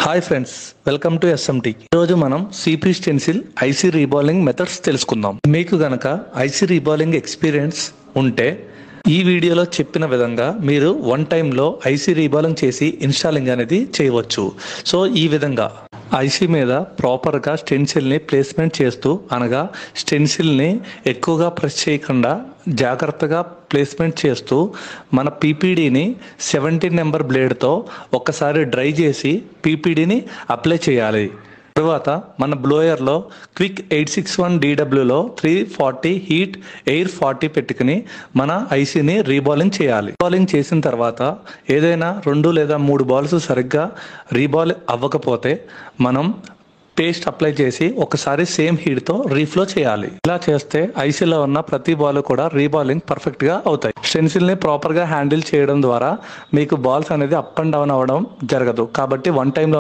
Hi friends, welcome to SMT. ఈరోజు మనం CP stencil IC reballing methods తెలుసుకుందాం. మీకు గనక ఐసీ రీబాలింగ్ ఎక్స్పీరియన్స్ ఉంటే ఈ వీడియోలో చెప్పిన విధంగా మీరు వన్ టైంలో ఐసీ రీబాలింగ్ చేసి ఇన్స్టాలింగ్ అనేది చేయవచ్చు. సో ఈ విధంగా ఐసీ మీద ప్రాపర్గా స్టెన్సిల్ని ప్లేస్మెంట్ చేస్తూ, అనగా స్టెన్సిల్ని ఎక్కువగా ప్రెస్ చేయకుండా జాగ్రత్తగా ప్లేస్మెంట్ చేస్తూ మన పీపీడీని 17 నెంబర్ బ్లేడ్తో ఒక్కసారి డ్రై చేసి పీపీడీని అప్లై చేయాలి. తరువాత మన బ్లోయర్లో క్విక్ 861 DWలో 340 హీట్ ఎయిర్ 40 పెట్టుకుని మన ఐసీని రీబాలింగ్ చేయాలి. రీబాలింగ్ చేసిన తర్వాత ఏదైనా 2 లేదా 3 బాల్స్ సరిగ్గా రీబాల్ అవ్వకపోతే మనం పేస్ట్ అప్లై చేసి ఒకసారి సేమ్ హీట్తో రీఫ్లో చేయాలి. ఇలా చేస్తే ఐసీలో ఉన్న ప్రతి బాల్ కూడా రీబాలింగ్ పర్ఫెక్ట్గా అవుతాయి. స్టెన్సిల్ని ప్రాపర్గా హ్యాండిల్ చేయడం ద్వారా మీకు బాల్స్ అనేది అప్ అండ్ డౌన్ అవ్వడం జరగదు. కాబట్టి వన్ టైంలో